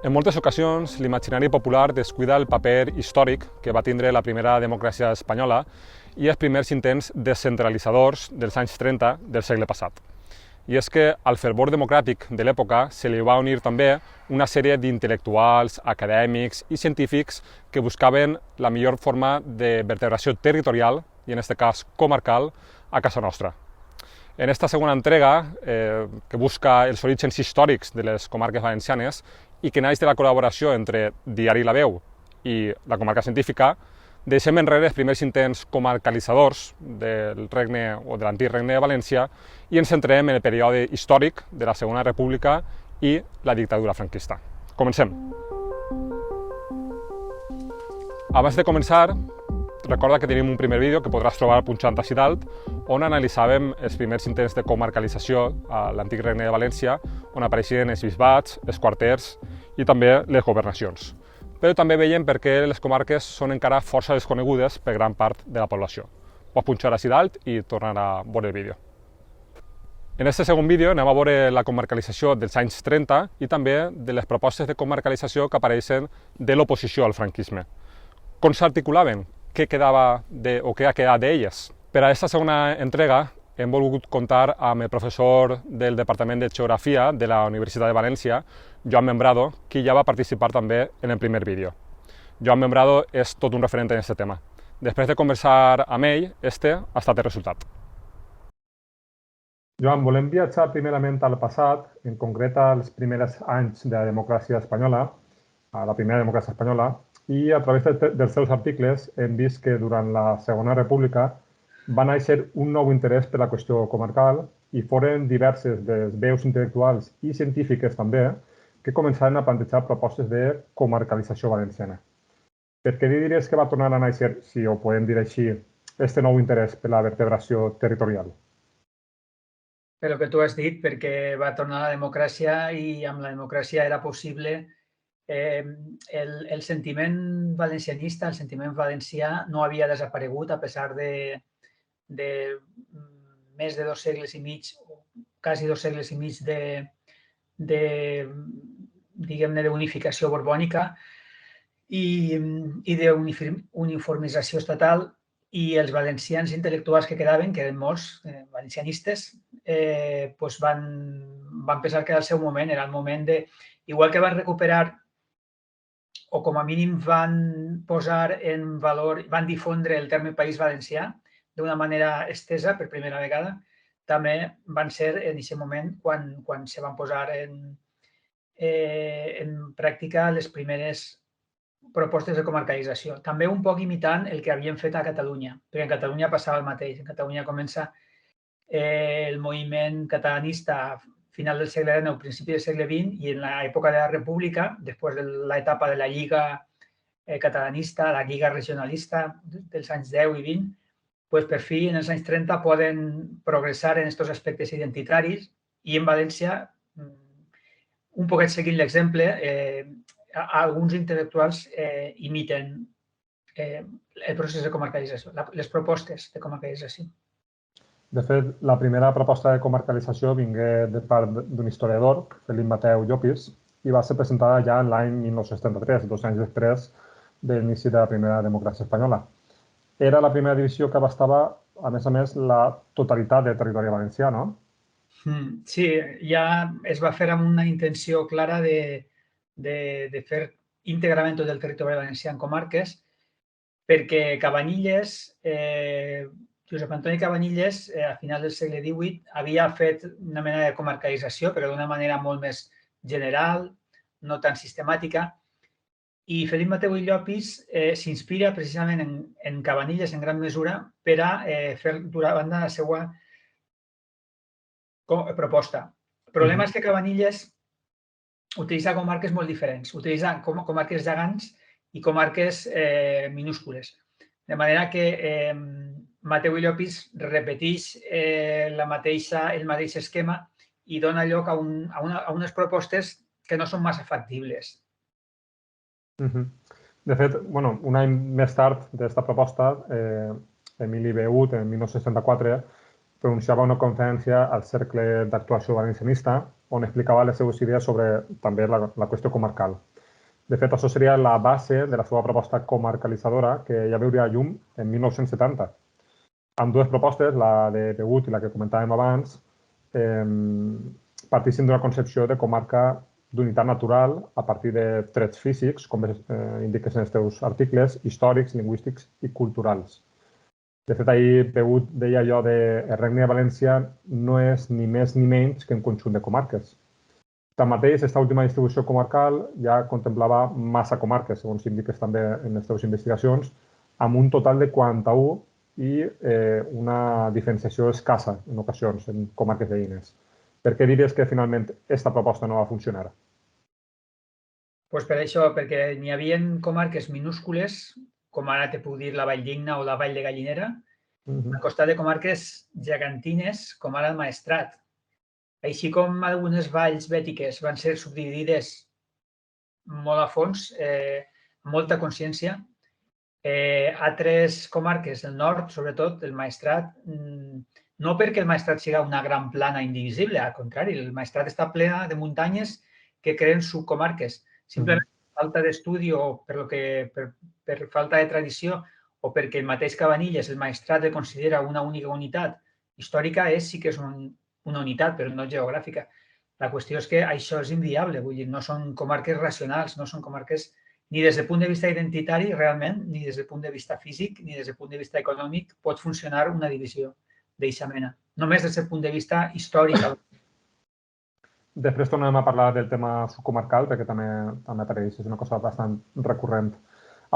En moltes ocasions, l'imaginari popular descuida el paper històric que va tindre la primera democràcia espanyola i els primers intents descentralitzadors dels anys 30 del segle passat. I és que al fervor democràtic de l'època se li va unir també una sèrie d'intel·lectuals, acadèmics i científics que buscaven la millor forma de vertebració territorial, i en aquest cas comarcal, a casa nostra. En esta segona entrega, que busca els orígens històrics de les comarques valencianes i que naix de la col·laboració entre Diari La Veu i la comarca científica, deixem enrere els primers intents comarcalitzadors del regne o de l'antic regne de València i ens centrem en el període històric de la Segona República i la dictadura franquista. Comencem. Abans de començar, recorda que tenim un primer vídeo que podràs trobar punxant ací dalt, on analitzàvem els primers intents de comarcalització a l'antic regne de València, on apareixien els bisbats, els quarters i també les governacions. Però també veiem per què les comarques són encara força desconegudes per gran part de la població. Pots punxar ací dalt i tornar a veure el vídeo. En aquest segon vídeo anem a veure la comarcalització dels anys 30 i també de les propostes de comarcalització que apareixen de l'oposició al franquisme. Com s'articulaven? Què quedava o què ha quedat d'elles? Per a aquesta segona entrega hem volgut comptar amb el professor del Departament de Geografia de la Universitat de València, Joan Membrado, qui ja va participar també en el primer vídeo. Joan Membrado és tot un referent en aquest tema. Després de conversar amb ell, este ha estat el resultat. Joan, volem viatjar primerament al passat, en concret als primers anys de la democràcia espanyola, a la primera democràcia espanyola, i a través dels seus articles hem vist que durant la Segona República va néixer un nou interès per la qüestió comarcal i foren diverses les veus intel·lectuals i científiques també que començaren a plantejar propostes de comarcalització valenciana. Per què diries que va tornar a néixer, si ho podem dir així, aquest nou interès per la vertebració territorial? Per el que tu has dit, perquè va tornar la democràcia i amb la democràcia era possible el sentiment valencianista, el sentiment valencià no havia desaparegut a pesar de més de 2 segles i mig, quasi 2 segles i mig diguem-ne, d'unificació borbònica i d'uniformització estatal, i els valencians intel·lectuals que quedaven, que eren molts valencianistes, van pensar que era el seu moment, era el moment de... Igual que van recuperar, o com a mínim van posar en valor, van difondre el terme País Valencià d'una manera estesa per primera vegada, també van ser en aquest moment quan se van posar en pràctica les primeres propostes de comarcalització. També un poc imitant el que havien fet a Catalunya, perquè en Catalunya passava el mateix. En Catalunya comença el moviment catalanista a final del segle XIX, principi del segle XX, i en l'època de la República, després de l'etapa de la Lliga catalanista, la Lliga regionalista dels anys 10 i 20, per fi, en els anys 30, poden progressar en aquests aspectes identitaris i en València, un poquet seguint l'exemple, alguns intel·lectuals imiten el procés de comarcalització, les propostes de comarcalització. De fet, la primera proposta de comarcalització vingué de part d'un historiador, Felip Mateu Llopis, i va ser presentada ja l'any 1973, 2 anys després de l'inici de la primera democràcia espanyola. Era la primera divisió que abastava, a més, la totalitat del territori valencià, no? Sí, ja es va fer amb una intenció clara de fer íntegrament tot el territori valencià en comarques, perquè Cabanilles, Josep Antoni Cabanilles, a finals del segle XVIII, havia fet una mena de comarcalització, però d'una manera molt més general, no tan sistemàtica, i Felip Mateu i Llopis s'inspira precisament en Cabanilles en gran mesura per a fer dur endavant la seva proposta. El problema és que Cabanilles utilitza comarques molt diferents. Utilitza comarques gegants i comarques minúscules. De manera que Mateu i Llopis repeteix el mateix esquema i dona lloc a unes propostes que no són massa factibles. De fet, un any més tard d'aquesta proposta, Emili Beut, en 1964, pronunciava una conferència al Cercle d'Actuació Valencianista on explicava les seves idees sobre també la qüestió comarcal. De fet, això seria la base de la seva proposta comarcalitzadora, que ja veuria llum en 1970. Amb dues propostes, la de Begut i la que comentàvem abans, partixen d'una concepció de comarca d'unitat natural a partir de trets físics, com indiques en els teus articles, històrics, lingüístics i culturals. De fet, ahir Begut deia allò de el Regne de València no és ni més ni menys que un conjunt de comarques. Tanmateix, aquesta última distribució comarcal ja contemplava massa comarques, segons indiques també en les teves investigacions, amb un total de 41 i una diferenciació escassa en ocasions en comarques veïnes. Per què diries que finalment aquesta proposta no va funcionar? Pues per això, perquè n'hi havia comarques minúscules, com ara te puc dir la Vall d'Igna o la Vall de Gallinera, al costat de comarques gegantines, com ara el Maestrat. Així com algunes valls bètiques van ser subdividides molt a fons, amb molta consciència, altres comarques del nord, sobretot el Maestrat, no perquè el Maestrat sigui una gran plana indivisible, al contrari, el Maestrat està plena de muntanyes que creen subcomarques. Simplement per falta d'estudi o per falta de tradició o perquè el mateix Cabanilles, el Maestrat, el considera una única unitat històrica, sí que és una unitat, però no geogràfica. La qüestió és que això és inviable, vull dir, no són comarques racionals, no són comarques ni des del punt de vista identitari, realment, ni des del punt de vista físic, ni des del punt de vista econòmic pot funcionar una divisió d'eixa mena. Només des del punt de vista històric. Després tornem a parlar del tema subcomarcal, perquè també apareix, és una cosa bastant recurrent.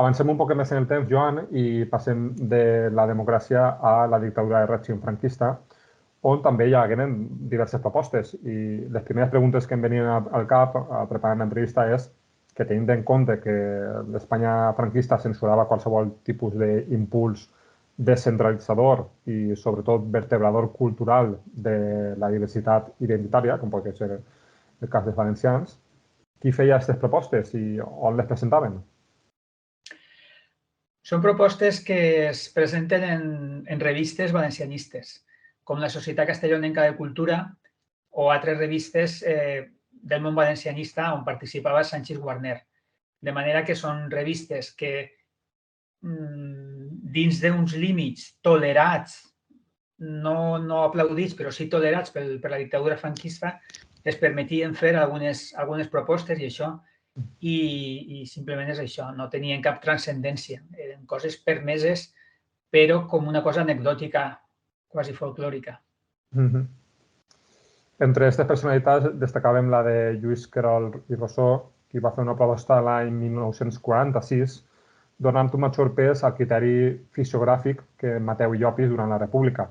Avancem un poc més en el temps, Joan, i passem de la democràcia a la dictadura de règim franquista, on també hi hagueren diverses propostes. I les primeres preguntes que em venien al cap preparant l'entrevista és que tenint en compte que l'Espanya franquista censurava qualsevol tipus d'impuls descentralitzador i sobretot vertebrador cultural de la diversitat identitària, com pot ser el cas dels valencians, qui feia aquestes propostes i on les presentaven? Són propostes que es presenten en revistes valencianistes, com la Societat Castellonenca de Cultura o altres revistes del món valencianista on participava Sánchez Guarner. De manera que són revistes que, dins d'uns límits tolerats, no aplaudits, però sí tolerats per la dictadura franquista, es permetien fer algunes propostes i això, i simplement és això, no tenien cap transcendència. Eren coses permeses, però com una cosa anecdòtica, quasi folclòrica. Entre aquestes personalitats destacàvem la de Lluís Querol i Rossó, qui va fer una proposta l'any 1946, donant un major pes al criteri fisiogràfic que Mateu i Llopis durant la República.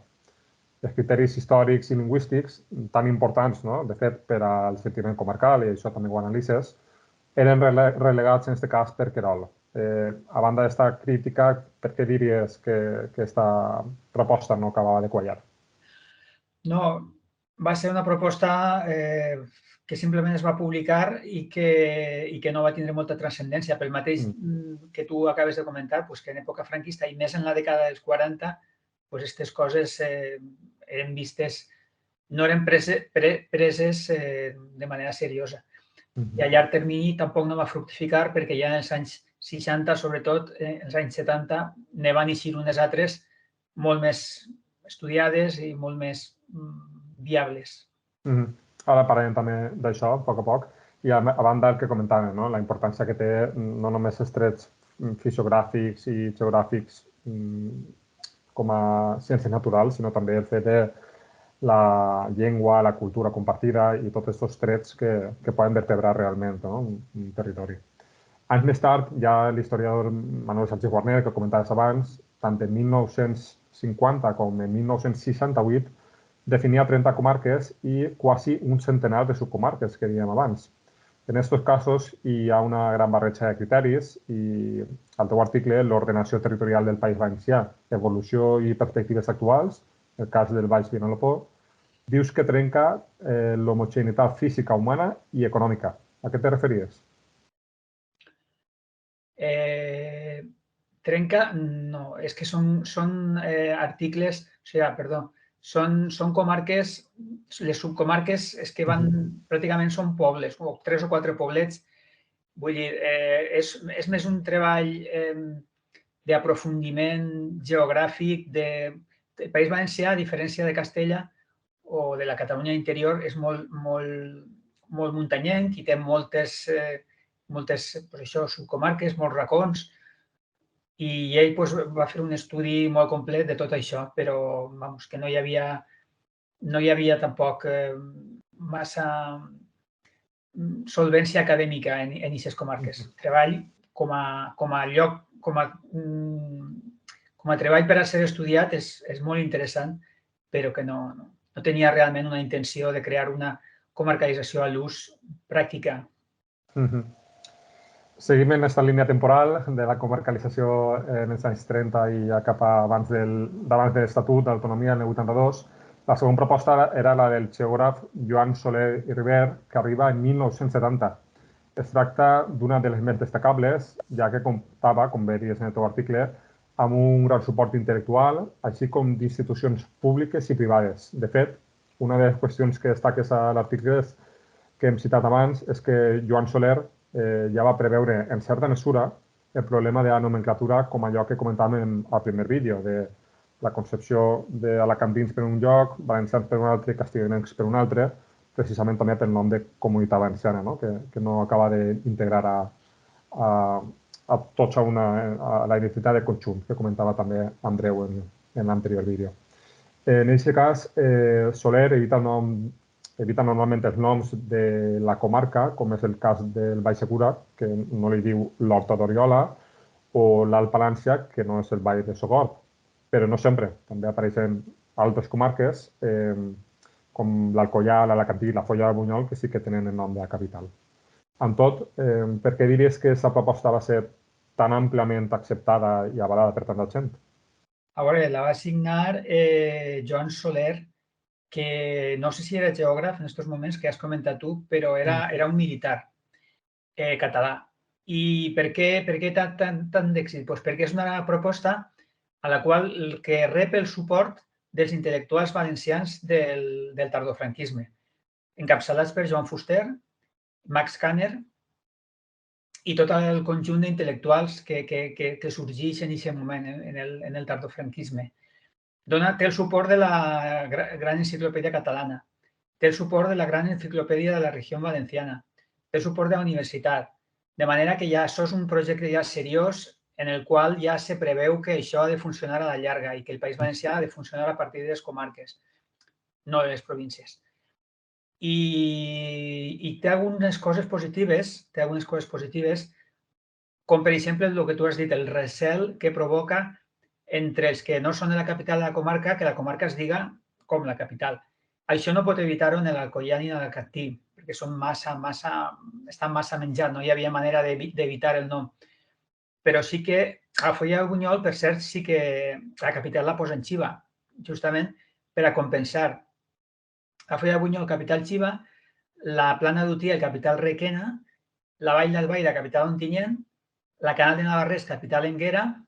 Els criteris històrics i lingüístics, tan importants, no? De fet, per al sentiment comarcal, i això també ho analitzes, eren relegats en aquest cas per Querol. A banda d'esta crítica, per què diries que aquesta proposta no acabava de quallar? No, va ser una proposta que simplement es va publicar i que no va tindre molta transcendència. Pel mateix que tu acabes de comentar, que en època franquista i més en la dècada dels 40, aquestes coses eren vistes, no eren preses de manera seriosa. I a llarg termini tampoc no va fructificar perquè ja en els anys 60, sobretot els anys 70, ne van eixir unes altres molt més estudiades i molt més viables. Ara parlem també d'això, a poc, i a banda del que comentàvem, no? La importància que té no només els trets fisiogràfics i geogràfics com a ciències naturals, sinó també el fet de la llengua, la cultura compartida i tots aquests trets que poden vertebrar realment un territori. Anys més tard, ja l'historiador Manuel Sánchez Guarner, que comentaves abans, tant en 1950 com en 1968, definia 30 comarques i quasi un centenar de subcomarques, que dèiem abans. En aquests casos hi ha una gran barreja de criteris i al teu article, l'ordenació territorial del País Valencià, evolució i perspectives actuals, el cas del Baix Vinalopó, dius que trenca l'homogeneïtat física, humana i econòmica. A què te referies? Trenca, no, és que són articles, són comarques, les subcomarques és que pràcticament són pobles, o 3 o 4 poblets Vull dir, és més un treball d'aprofundiment geogràfic del País Valencià, a diferència de Castella o de la Catalunya interior, és molt muntanyenc i té moltes subcomarques, molts racons, i ell va fer un estudi molt complet de tot això, però que no hi havia tampoc massa solvència acadèmica en aquestes comarques. Treball com a lloc, com a treball per a ser estudiat és molt interessant, però que no tenia realment una intenció de crear una comarcalització a l'ús pràctica. Seguim en aquesta línia temporal de la comarcalització en els anys 30 i ja cap abans de l'Estatut d'Autonomia del 82. La segona proposta era la del geògraf Joan Soler i Ribert, que arriba en 1970. Es tracta d'una de les més destacables, ja que comptava, com bé dius en el teu article, amb un gran suport intel·lectual, així com d'institucions públiques i privades. De fet, una de les qüestions que destaques a l'article que hem citat abans és que Joan Soler ja va preveure en certa mesura el problema de la nomenclatura com allò que comentàvem al primer vídeo, de la concepció d'alacantins per un lloc, valencians per un altre i castellonencs per un altre, precisament també pel nom de Comunitat Valenciana, que no acaba d'integrar a tots a la identitat de conjunt, que comentava també Andreu en l'anterior vídeo. En aquest cas, Soler evita normalment els noms de la comarca, com és el cas del Baix Segura, que no li diu l'Horta d'Oriola, o l'Alt Palància, que no és el Vall de Sogorb. Però no sempre. També apareixen altres comarques, com l'Alcoià, l'Alacantí i la Foia de Bunyol, que sí que tenen el nom de la capital. Amb tot, per què diries que aquesta proposta va ser tan àmpliament acceptada i avalada per tanta gent? A veure, la va signar Joan Soler, que no sé si era geògraf en aquests moments que has comentat tu, però era un militar català. I per què tant d'èxit? Doncs perquè és una proposta a la qual que rep el suport dels intel·lectuals valencians del tardofranquisme, encapçalats per Joan Fuster, Max Kanner i tot el conjunt d'intel·lectuals que sorgeix en aquest moment en el tardofranquisme. Té el suport de la Gran Enciclopèdia Catalana, té el suport de la Gran Enciclopèdia de la Regió Valenciana, té el suport de la universitat, de manera que ja això és un projecte ja seriós en el qual ja se preveu que això ha de funcionar a la llarga i que el País Valencià ha de funcionar a partir de les comarques, no de les províncies. I té algunes coses positives, com per exemple el que tu has dit, el recel que provoca entre els que no són de la capital de la comarca, que la comarca es diga com la capital. Això no pot evitar-ho en l'Alcoià ni en l'Alacantí, perquè estan massa menjats, no hi havia manera d'evitar el nom. Però sí que a Foia de Bunyol, per cert, sí que la capital la posa en Xiva, justament per a compensar. A Foia de Bunyol, capital Xiva, la Plana d'Utiel, capital Requena, la Vall d'Albaida, capital Ontinyent, la Canal de Navarrés, capital Enguera.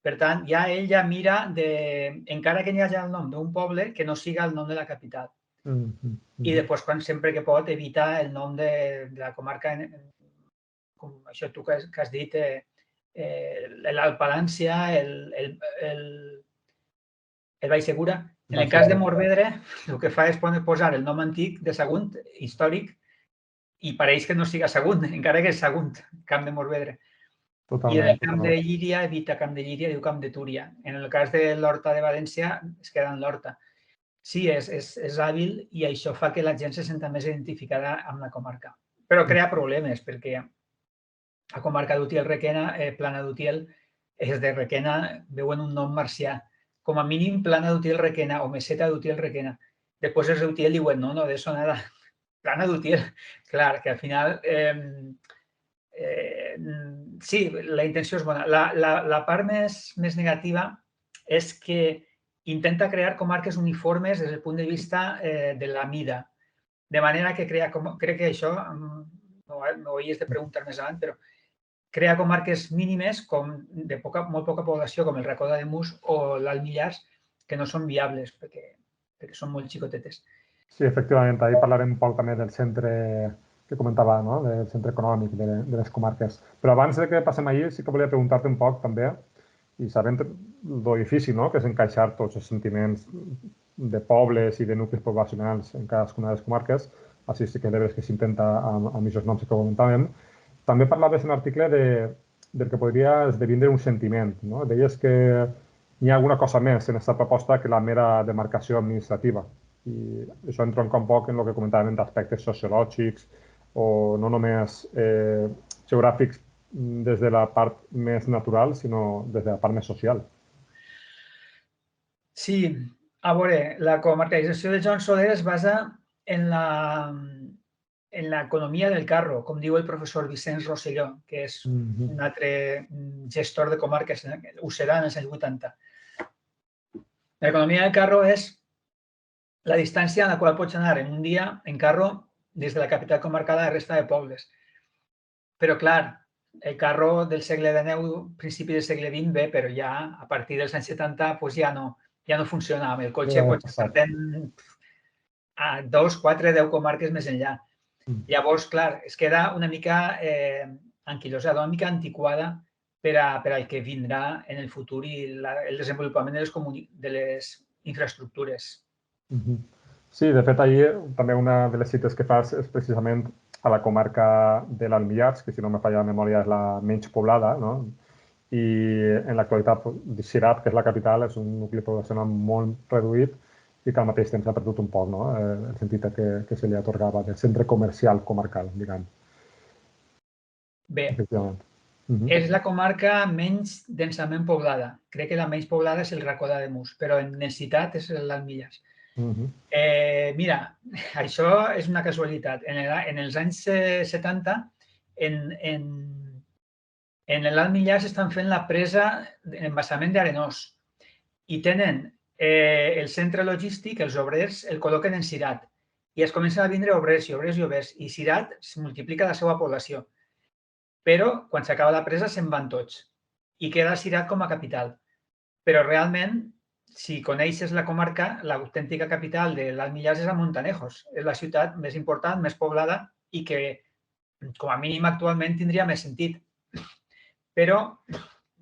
Per tant, ell ja mira, encara que n'hi hagi el nom d'un poble, que no siga el nom de la capital. I després, sempre que pot, evitar el nom de la comarca, com això tu que has dit, l'Alt Palància, el Baix Segura. En el cas de Morvedre, el que fa és posar el nom antic de Sagunt, històric, i pareix que no siga Sagunt, encara que és Sagunt, Camp de Morvedre. I el Camp de Llíria evita Camp de Llíria, diu Camp de Túria. En el cas de l'Horta de València, es queda en l'Horta. Sí, és hàbil i això fa que la gent se senta més identificada amb la comarca. Però crea problemes, perquè a comarca d'Utiel-Requena, Plana d'Utiel, és de Requena, veuen un nom marcià. Com a mínim, Plana d'Utiel-Requena o Meseta d'Utiel-Requena. Després els d'Utiel diuen, no, de eso nada. Plana d'Utiel. Clar, que al final... sí, la intenció és bona. La part més negativa és que intenta crear comarques uniformes des del punt de vista de la mida. De manera que crec que això, m'ho havies de preguntar més avant, però crea comarques mínimes com de molt poca població, com el Racó d'Ademús o l'Alt Millars, que no són viables perquè són molt xicotetes. Sí, efectivament. Ahir parlarem un poc també del centre que comentava, no? Del centre econòmic de les comarques. Però abans de que passem allí, sí que volia preguntar-te un poc també, i sabent lo difícil, no?, que és encaixar tots els sentiments de pobles i de nuclis poblacionals en cadascuna de les comarques, així sí que de veres que s'intenta amb aquests noms que comentàvem. També parlaves en un article del que podria esdevindre un sentiment, no? Deies que hi ha alguna cosa més en aquesta proposta que la mera demarcació administrativa. I això entra un poc en el que comentàvem d'aspectes sociològics o no només geogràfics des de la part més natural, sinó des de la part més social. Sí, a veure, la comarcalització de Joan Soler es basa en l'economia del carro, com diu el professor Vicenç Rosselló, que és un altre gestor de comarques, ho serà en els anys 80. L'economia del carro és la distància a la qual pots anar en un dia en carro des de la capital comarcal a la resta de pobles. Però, clar, el carro del segle XIX, principi del segle XX, bé, però ja a partir dels anys 70 pues ja no funcionava. El cotxe pots estar a 2, 4, 10 comarques més enllà. Llavors, clar, es queda una mica anquilosada, una mica antiquada per al que vindrà en el futur i el desenvolupament de les infraestructures. Sí, de fet, ahir també una de les cites que fas és precisament a la comarca de l'Almillars, que si no me falla la memòria és la menys poblada, no? I en l'actualitat Cirat, que és la capital, és un nucli poblacional molt reduït i que al mateix temps ha perdut un poc, no? El sentit que se li atorgava del centre comercial comarcal, diguem. Bé, és la comarca menys densament poblada. Crec que la menys poblada és el Racó d'Ademús, però en densitat és l'Almillars. Mira, això és una casualitat. En els anys 70, en l'Alt Millars estan fent la presa d'embassament d'Arenós i tenen el centre logístic, els obrers, el col·loquen en Cirat i es comencen a vindre obrers i obrers i Cirat es multiplica la seva població. Però quan s'acaba la presa se'n van tots i queda Cirat com a capital. Però realment, si coneixes la comarca, l'autèntica capital de l'Alt Millars és a Montanejos. És la ciutat més important, més poblada i que, com a mínim, actualment tindria més sentit. Però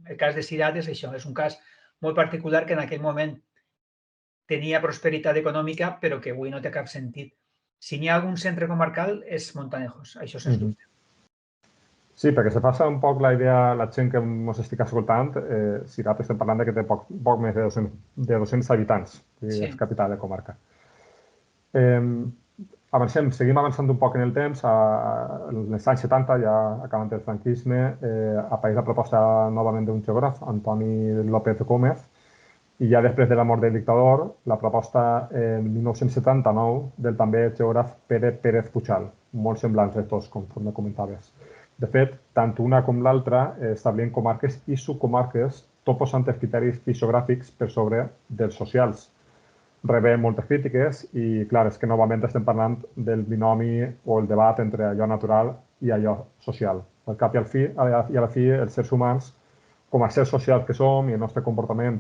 el cas de Cirat és això, és un cas molt particular que en aquell moment tenia prosperitat econòmica, però que avui no té cap sentit. Si n'hi ha algun centre comarcal, és Montanejos, això sens dubte. Sí, perquè se passa un poc la idea, la gent que ens estic escoltant, Cirat estem parlant que té poc més de 200 habitants, que és capital de comarca. Avancem, seguim avançant un poc en el temps. En els anys 70, ja acabant el franquisme, apareix la proposta novament d'un geògraf, Antoni López Gómez, i ja després de la mort del dictador, la proposta en 1979 del també geògraf Pere Pérez Puchal, molt semblants els dos, conforme comentaves. De fet, tant una com l'altra establien comarques i subcomarques, tot posant els criteris fisiogràfics per sobre dels socials. Rebé moltes crítiques i, clar, és que novament estem parlant del binomi o el debat entre allò natural i allò social. Al cap i a la fi, els éssers humans, com a éssers socials que som i el nostre comportament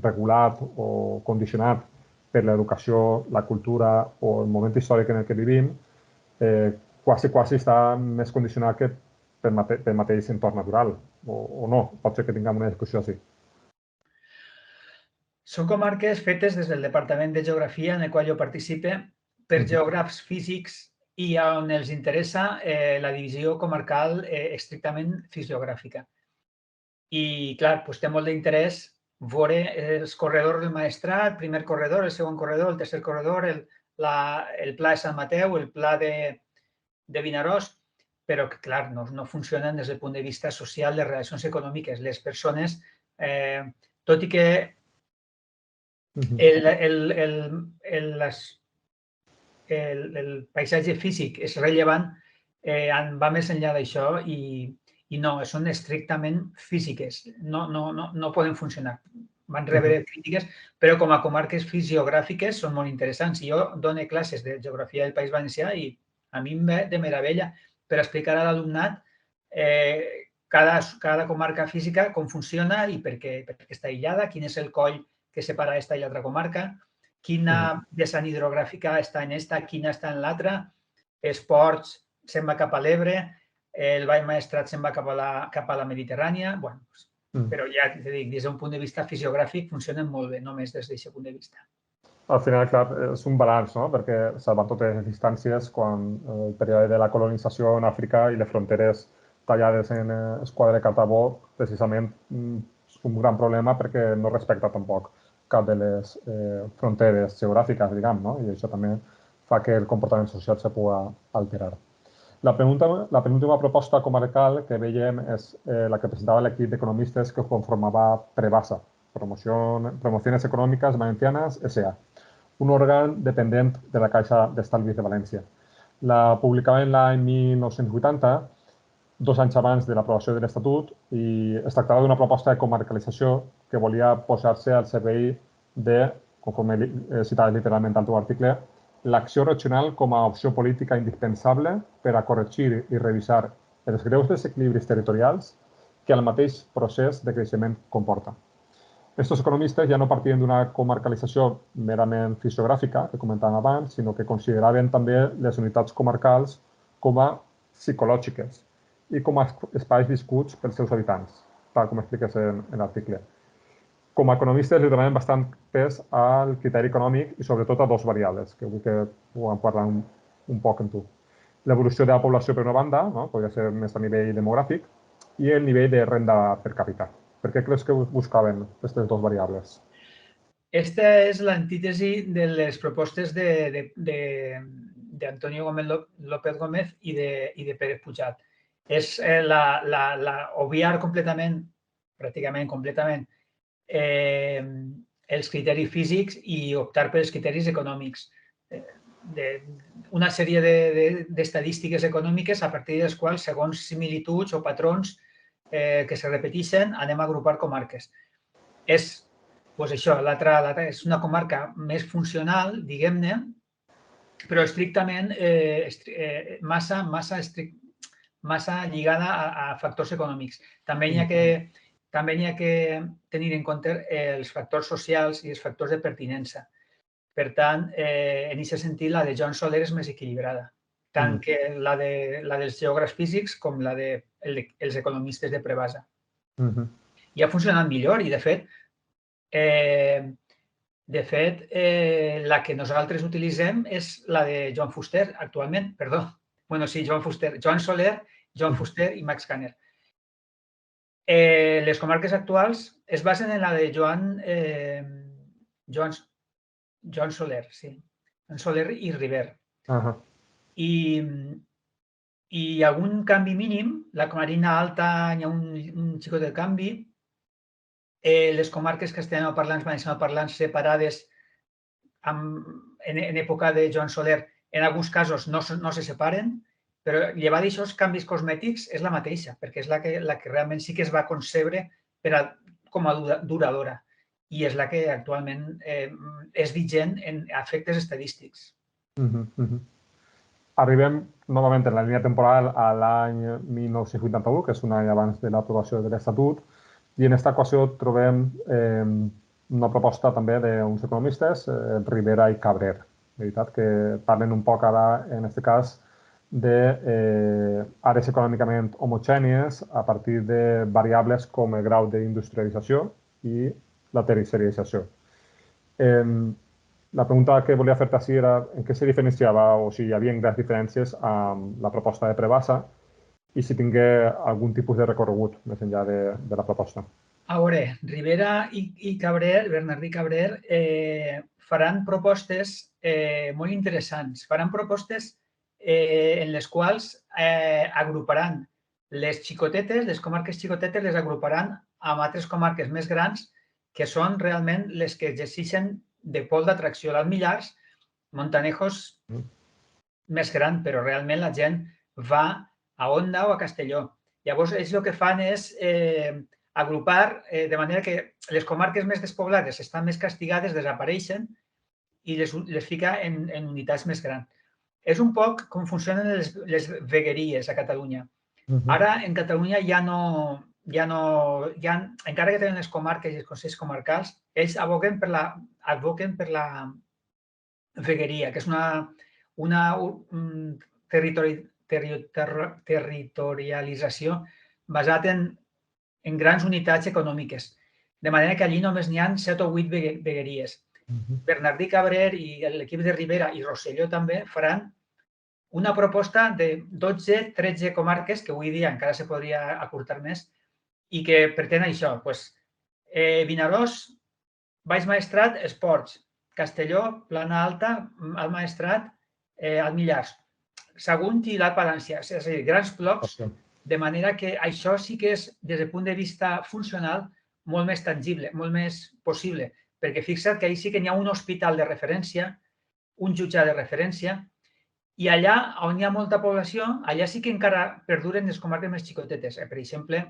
regulat o condicionat per l'educació, la cultura o el moment històric en el que vivim, quasi està més condicionat que pel mateix entorn natural, o no? Pot ser que tinguem una discussió així. Són comarques fetes des del Departament de Geografia, en el qual jo participe, per geògrafs físics i on els interessa la divisió comarcal estrictament fisiogràfica. I, clar, té molt d'interès veure els corredors del Maestrat, el primer corredor, el segon corredor, el tercer corredor, el pla de Sant Mateu, el pla de Vinaròs, però que, clar, no funcionen des del punt de vista social, de relacions econòmiques. Les persones, tot i que el paisatge físic és rellevant, va més enllà d'això i no, són estrictament físiques, no poden funcionar. Van rebre crítiques, però com a comarques fisiogràfiques són molt interessants. Jo dono classes de geografia del País Valencià i a mi em ve de meravella per explicar a l'alumnat cada comarca física com funciona i per què està aïllada, quin és el coll que separa aquesta i l'altra comarca, quina vessant hidrogràfica està en esta, quina està en l'altra, els ports, se'n va cap a l'Ebre, el Vall Maestrat se'n va cap a la Mediterrània, bueno, però ja et dic, des d'un punt de vista fisiogràfic funcionen molt bé, només des d'aquest punt de vista. Al final, clar, és un balanç, no? Perquè salvant totes les distàncies, quan el període de la colonització en Àfrica i les fronteres tallades en esquadre de Cartabó, precisament és un gran problema perquè no respecta tampoc cap de les fronteres geogràfiques, diguem, no? I això també fa que el comportament social se pugui alterar. La penúltima proposta comarcal que veiem és la que presentava l'equip d'economistes que conformava Prebasa, Promociones Econòmiques Valencianes S.A., un òrgan dependent de la Caixa d'Estalvis de València. La publicava en l'any 1980, 2 anys abans de l'aprovació de l'Estatut, i es tractava d'una proposta de comarcalització que volia posar-se al servei de, conforme citava literalment al teu article, l'acció regional com a opció política indispensable per a corregir i revisar els greus desequilibris territorials que el mateix procés de creixement comporta. Estos economistes ja no partien d'una comarcalització merament fisiogràfica, que comentàvem abans, sinó que consideraven també les unitats comarcals com a psicològiques i com a espais viscuts pels seus habitants, tal com expliques en l'article. Com a economistes li donaven bastant pes al criteri econòmic i sobretot a 2 variables, que vull que puguem parlar un poc amb tu. L'evolució de la població per una banda, no? Podria ser més a nivell demogràfic, i el nivell de renda per càpita. Per què creus que buscaven aquestes 2 variables? Esta és l'antítesi de les propostes d'Antonio López Gómez i de Pérez Pujat. És obviar completament, pràcticament completament, els criteris físics i optar pels criteris econòmics. Una sèrie d'estadístiques econòmiques a partir de les quals, segons similituds o patrons que se repeteixen, anem a agrupar comarques. És això, l'altra és una comarca més funcional, diguem-ne, però estrictament massa lligada a factors econòmics. També n'hi ha que tenir en compte els factors socials i els factors de pertinença. Per tant, en aquest sentit, la de Joan Soler és més equilibrada, tant que la dels geògrafs físics com la dels economistes de Prebasa. I ha funcionat millor i, de fet, la que nosaltres utilitzem és la de Joan Fuster, actualment, perdó. Bueno, sí, Joan Fuster, Joan Soler, Joan Fuster i Max Kanner. Les comarques actuals es basen en la de Joan Soler, sí. Joan Soler i River. I algun canvi mínim, la Marina Alta hi ha un xicot de canvi, les comarques castellanoparlants, valencianoparlants separades en època de Joan Soler, en alguns casos no se separen, però llevat d'aixòs canvis cosmètics és la mateixa, perquè és la que realment sí que es va concebre com a duradora i és la que actualment és vigent en efectes estadístics. Arribem novament en la línia temporal a l'any 1981, que és un any abans de l'aprovació de l'Estatut, i en aquesta equació trobem una proposta també d'uns economistes, Rivera i Cabrer, veritat, que parlen un poc ara, en aquest cas, d'àrees econòmicament homogènies a partir de variables com el grau d'industrialització i la terciarització. La pregunta que volia fer-te així era en què se diferenciava o si hi havia grans diferències amb la proposta de Prebasa i si tingué algun tipus de recorregut més enllà de la proposta. A veure, Rivera i Cabrer, Bernardí Cabrer, faran propostes molt interessants. Faran propostes en les quals agruparan les xicotetes, les comarques xicotetes, les agruparan amb altres comarques més grans que són realment les que exerceixen de pol d'atracció. L'Alt Millars, Montanejos, més gran, però realment la gent va a Onda o a Castelló. Llavors, ells el que fan és agrupar de manera que les comarques més despoblades estan més castigades, desapareixen i les fica en unitats més grans. És un poc com funcionen les vegueries a Catalunya. Ara, en Catalunya encara que tenen les comarques i els consells comarcals, ells advoquen per la vegueria, que és una territorialització basat en grans unitats econòmiques, de manera que allí només n'hi ha 7 o 8 vegueries. Bernardí Cabrer i l'equip de Ribera i Rosselló també faran una proposta de 12-13 comarques, que avui dia encara se podria acurtar més, i que pretén això, Vinaròs, Baix Maestrat, Esports, Castelló, Plana Alta, Alt Maestrat, Alt Millars, Sagunt i l'Alt Palància, és a dir, grans blocs, de manera que això sí que és, des del punt de vista funcional, molt més tangible, molt més possible, perquè fixa't que ahir sí que n'hi ha un hospital de referència, un jutjat de referència, i allà on hi ha molta població, allà sí que encara perduren les comarques més xicotetes. Per exemple,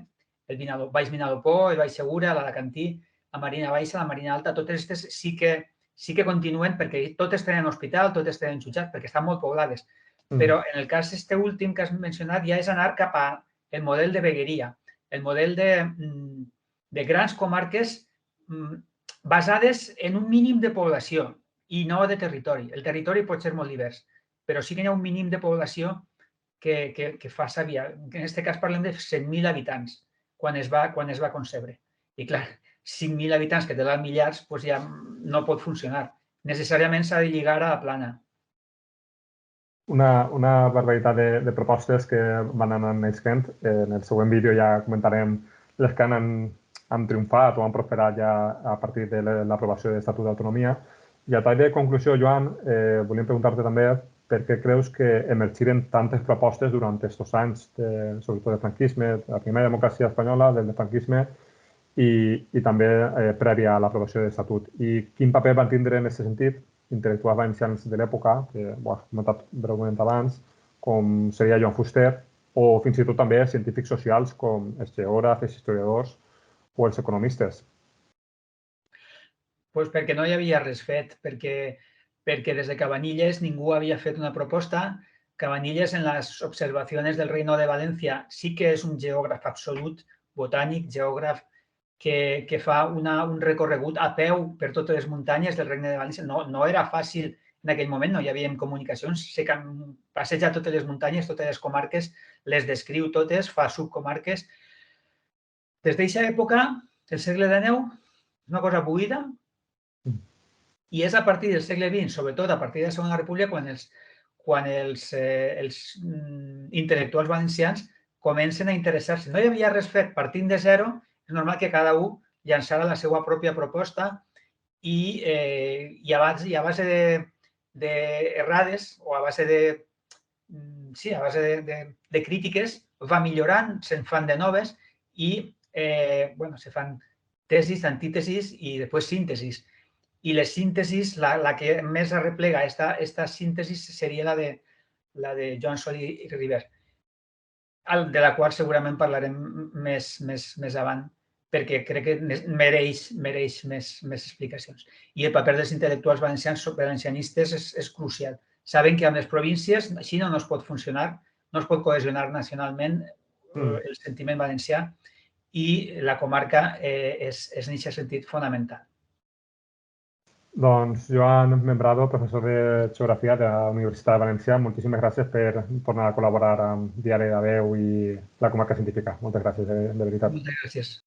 el Baix Vinalopó, el Baix Segura, l'Alacantí, la Marina Baixa, la Marina Alta, totes aquestes sí que continuen perquè totes tenen hospital, totes tenen jutjat, perquè estan molt poblades. Però en el cas este últim que has mencionat ja és anar cap a el model de vegueria, el model de grans comarques basades en un mínim de població i no de territori. El territori pot ser molt divers, però sí que hi ha un mínim de població que fa saber. En aquest cas parlem de 100.000 habitants quan es va concebre. I clar, 5.000 habitants que té l'Alt Millars ja no pot funcionar. Necessàriament s'ha de lligar a la plana. Una barbaritat de propostes que van anar naixent. En el següent vídeo ja comentarem les que han triomfat o han prosperat ja a partir de l'aprovació de l'Estatut d'Autonomia. I a tall de conclusió, Joan, volíem preguntar-te també per què creus que emergiren tantes propostes durant aquests anys, sobretot del franquisme, de la primera democràcia espanyola, del franquisme, i també prèvia a l'aprovació de l'Estatut. I quin paper van tindre en aquest sentit intel·lectuals valencians de l'època, que ho has comentat breument abans, com seria Joan Fuster, o fins i tot també científics socials com els geògrafs, els historiadors o els economistes? Perquè no hi havia res fet, perquè des de Cabanilles ningú havia fet una proposta. Cabanilles, en les observacions del Reino de València, sí que és un geògraf absolut, botànic, geògraf, que fa un recorregut a peu per totes les muntanyes del Regne de València. No era fàcil en aquell moment, no hi havia comunicacions, passeja totes les muntanyes, totes les comarques, les descriu totes, fa subcomarques. Des d'aquesta època, el segle XIX, és una cosa buida, i és a partir del segle XX, sobretot a partir de la Segona República, quan els intel·lectuals valencians comencen a interessar-se. No hi havia res fet, partint de zero, és normal que cada un llançara la seva pròpia proposta i a base d'errades o a base de crítiques va millorant, se'n fan de noves i se fan tesis, antítesis i després síntesis. I les síntesis, la que més arreplega aquesta síntesi seria la de Joan Solí i Ribert, de la qual segurament parlarem més avant, perquè crec que mereix més explicacions. I el paper dels intel·lectuals valencianistes és crucial. Saben que amb les províncies així no es pot funcionar, no es pot cohesionar nacionalment el sentiment valencià i la comarca és en aquest sentit fonamental. Doncs Joan Membrado, professor de Geografia de la Universitat de València, moltíssimes gràcies per tornar a col·laborar amb Diari de Veu i la Comarca Científica. Moltes gràcies, de veritat. Moltes gràcies.